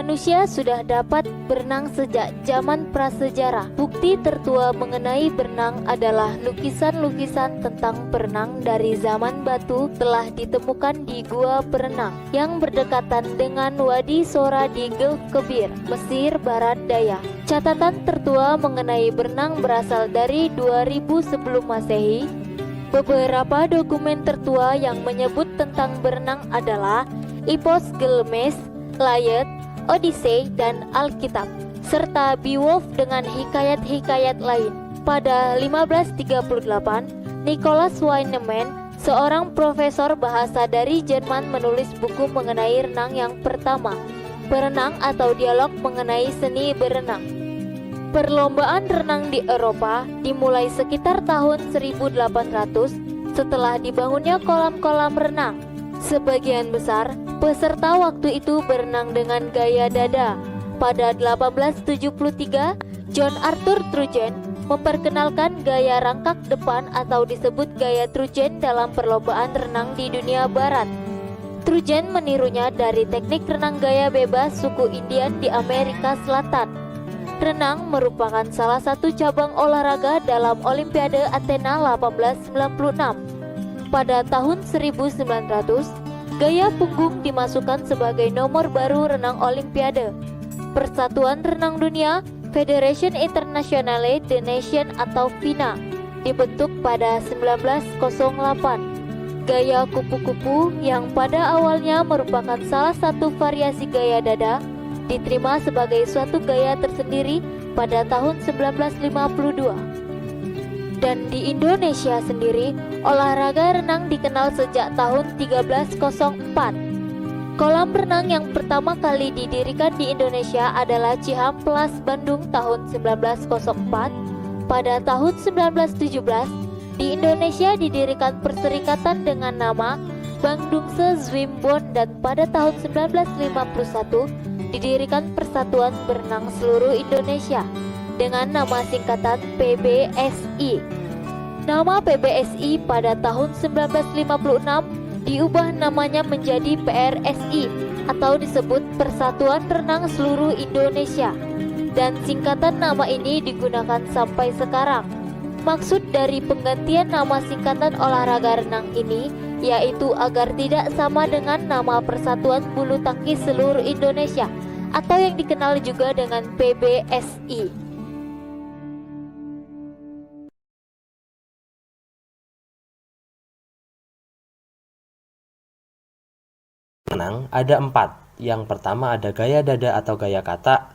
Manusia sudah dapat berenang sejak zaman prasejarah. Bukti tertua mengenai berenang adalah lukisan-lukisan tentang berenang dari zaman batu telah ditemukan di gua berenang yang berdekatan dengan Wadi Sora di Gulf Kebir, Mesir Barat Daya. Catatan tertua mengenai berenang berasal dari 2000 sebelum Masehi. Beberapa dokumen tertua yang menyebut tentang berenang adalah Epos Gilgamesh, Iliad, Odyssey, dan Alkitab, serta Beowulf dengan hikayat-hikayat lain. Pada 1538, Nicholas Wynneman, seorang profesor bahasa dari Jerman, menulis buku mengenai renang yang pertama, Berenang atau Dialog mengenai Seni Berenang. Perlombaan renang di Eropa dimulai sekitar tahun 1800 setelah dibangunnya kolam-kolam renang. Sebagian besar peserta waktu itu berenang dengan gaya dada. Pada 1873, John Arthur Trujen memperkenalkan gaya rangkak depan atau disebut gaya Trujen dalam perlombaan renang di dunia barat. Trujen menirunya dari teknik renang gaya bebas suku Indian di Amerika Selatan. Renang merupakan salah satu cabang olahraga dalam Olimpiade Athena 1896. Pada tahun 1900, gaya punggung dimasukkan sebagai nomor baru renang Olimpiade. Persatuan Renang Dunia, Federation Internationale des Nations atau FINA, dibentuk pada 1908. Gaya kupu-kupu yang pada awalnya merupakan salah satu variasi gaya dada, diterima sebagai suatu gaya tersendiri pada tahun 1952. Dan di Indonesia sendiri, olahraga renang dikenal sejak tahun 1304. Kolam renang yang pertama kali didirikan di Indonesia adalah Cihampelas, Bandung tahun 1904. Pada tahun 1917, di Indonesia didirikan perserikatan dengan nama Bandungse Zwimbon, dan pada tahun 1951 didirikan Persatuan Berenang Seluruh Indonesia dengan nama singkatan PBSI. Nama PBSI pada tahun 1956 diubah namanya menjadi PRSI atau disebut Persatuan Renang Seluruh Indonesia, dan singkatan nama ini digunakan sampai sekarang. Maksud dari penggantian nama singkatan olahraga renang ini yaitu agar tidak sama dengan nama Persatuan Bulu Tangkis Seluruh Indonesia atau yang dikenal juga dengan PBSI. Renang ada 4. Yang pertama ada gaya dada atau gaya kata.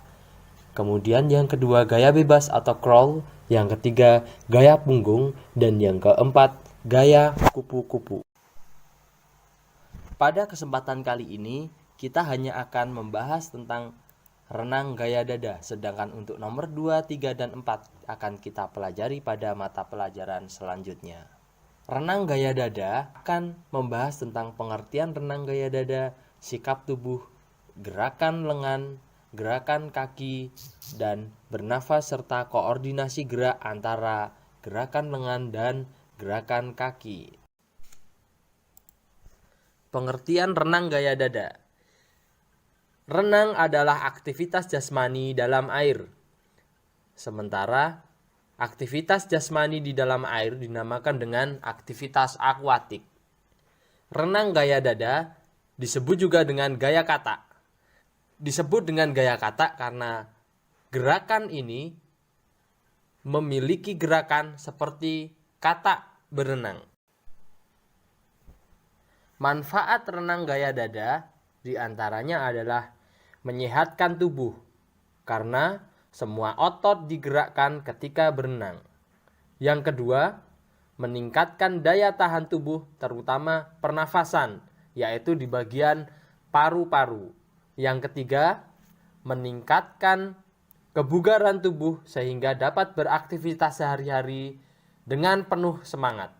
Kemudian yang kedua gaya bebas atau crawl. Yang ketiga gaya punggung. Dan yang keempat gaya kupu-kupu. Pada kesempatan kali ini kita hanya akan membahas tentang renang gaya dada. Sedangkan untuk nomor 2, 3, dan 4 akan kita pelajari pada mata pelajaran selanjutnya. Renang gaya dada akan membahas tentang pengertian renang gaya dada, sikap tubuh, gerakan lengan, gerakan kaki, dan bernafas serta koordinasi gerak antara gerakan lengan dan gerakan kaki. Pengertian renang gaya dada. Renang adalah aktivitas jasmani dalam air. Sementara aktivitas jasmani di dalam air dinamakan dengan aktivitas akuatik. Renang gaya dada disebut juga dengan gaya kata. Disebut dengan gaya kata karena gerakan ini memiliki gerakan seperti kata berenang. Manfaat renang gaya dada diantaranya adalah menyehatkan tubuh karena semua otot digerakkan ketika berenang. Yang kedua, meningkatkan daya tahan tubuh terutama pernafasan, yaitu di bagian paru-paru. Yang ketiga, meningkatkan kebugaran tubuh sehingga dapat beraktivitas sehari-hari dengan penuh semangat.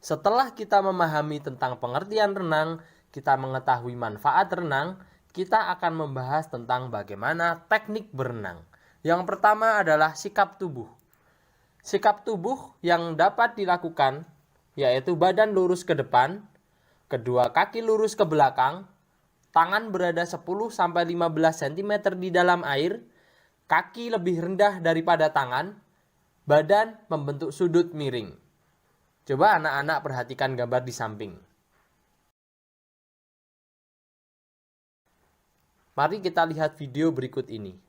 Setelah kita memahami tentang pengertian renang, kita mengetahui manfaat renang, kita akan membahas tentang bagaimana teknik berenang. Yang pertama adalah sikap tubuh. Sikap tubuh yang dapat dilakukan yaitu badan lurus ke depan, kedua kaki lurus ke belakang, tangan berada 10-15 cm di dalam air, kaki lebih rendah daripada tangan, badan membentuk sudut miring. Coba anak-anak perhatikan gambar di samping. Mari kita lihat video berikut ini.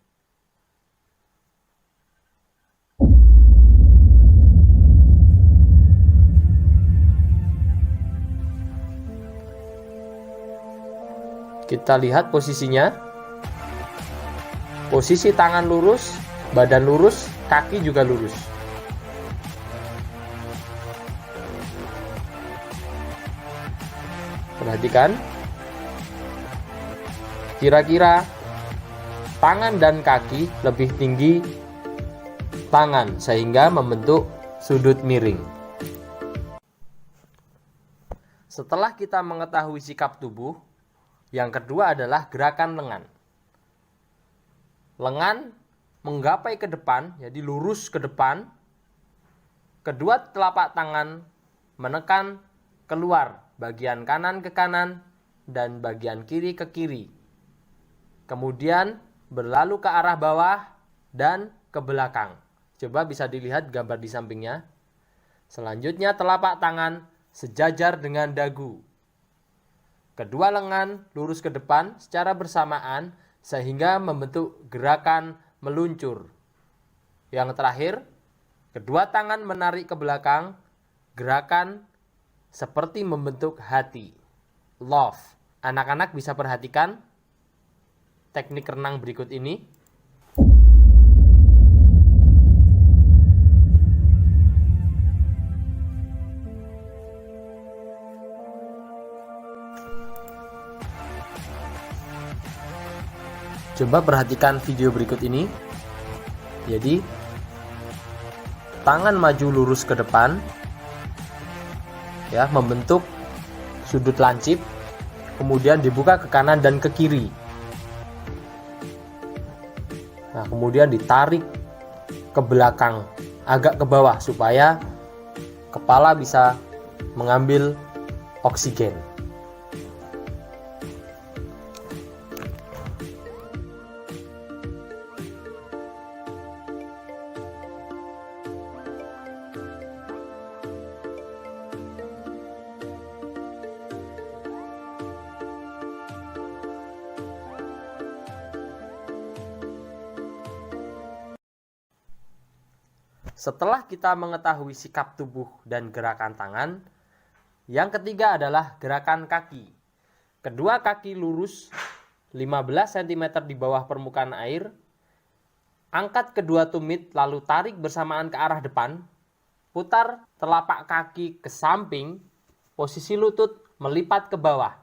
Kita lihat posisinya. Posisi tangan lurus, badan lurus, kaki juga lurus. Perhatikan. Kira-kira tangan dan kaki lebih tinggi tangan sehingga membentuk sudut miring. Setelah kita mengetahui sikap tubuh, yang kedua adalah gerakan lengan. Lengan menggapai ke depan, jadi lurus ke depan. Kedua telapak tangan menekan keluar, bagian kanan ke kanan dan bagian kiri ke kiri. Kemudian berlalu ke arah bawah dan ke belakang. Coba bisa dilihat gambar di sampingnya. Selanjutnya telapak tangan sejajar dengan dagu. Kedua lengan lurus ke depan secara bersamaan sehingga membentuk gerakan meluncur. Yang terakhir, kedua tangan menarik ke belakang, gerakan seperti membentuk hati. Love. Anak-anak bisa perhatikan teknik renang berikut ini. Coba perhatikan video berikut ini. Jadi, tangan maju lurus ke depan, ya, membentuk sudut lancip, kemudian dibuka ke kanan dan ke kiri. Nah, kemudian ditarik ke belakang, agak ke bawah supaya kepala bisa mengambil oksigen. Setelah kita mengetahui sikap tubuh dan gerakan tangan, yang ketiga adalah gerakan kaki. Kedua kaki lurus 15 cm di bawah permukaan air. Angkat kedua tumit lalu tarik bersamaan ke arah depan. Putar telapak kaki ke samping, posisi lutut melipat ke bawah.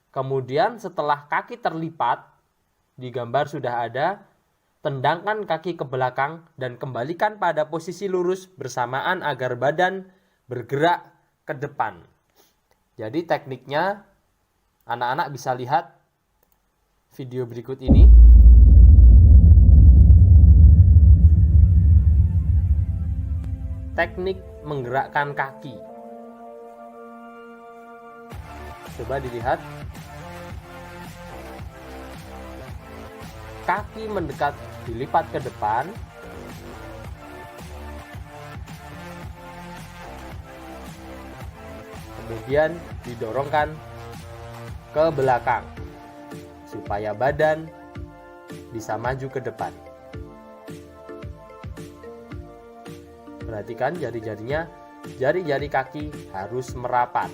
Kemudian setelah kaki terlipat, di gambar sudah ada, tendangkan kaki ke belakang dan kembalikan pada posisi lurus bersamaan agar badan bergerak ke depan. Jadi tekniknya anak-anak bisa lihat video berikut ini. Teknik menggerakkan kaki. Coba dilihat. Kaki mendekat, dilipat ke depan. Kemudian didorongkan ke belakang supaya badan bisa maju ke depan. Perhatikan jari-jarinya, jari-jari kaki harus merapat.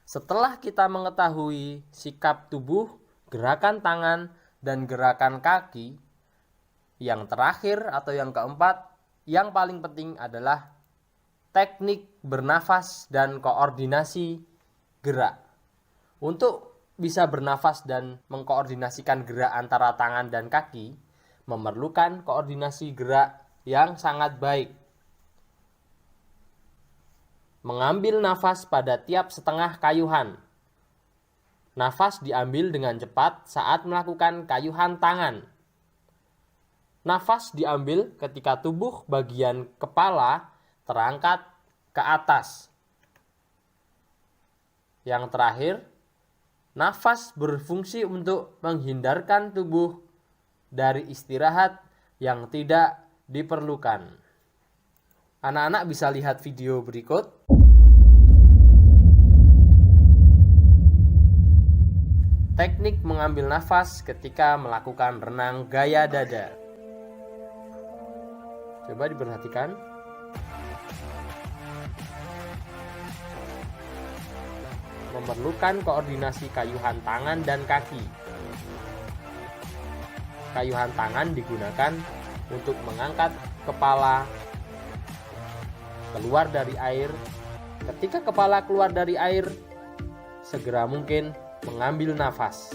Setelah kita mengetahui sikap tubuh, gerakan tangan, dan gerakan kaki, Yang terakhir atau yang keempat, yang paling penting adalah teknik bernafas dan koordinasi gerak. Untuk bisa bernafas dan mengkoordinasikan gerak antara tangan dan kaki, memerlukan koordinasi gerak yang sangat baik. Mengambil nafas pada tiap setengah kayuhan. Nafas diambil dengan cepat saat melakukan kayuhan tangan. Nafas diambil ketika tubuh bagian kepala terangkat ke atas. Yang terakhir, nafas berfungsi untuk menghindarkan tubuh dari istirahat yang tidak diperlukan. Anak-anak bisa lihat video berikut. Teknik mengambil nafas ketika melakukan renang gaya dada. Coba diperhatikan. Memerlukan koordinasi kayuhan tangan dan kaki. Kayuhan tangan digunakan untuk mengangkat kepala keluar dari air. Ketika kepala keluar dari air, segera mungkin mengambil nafas.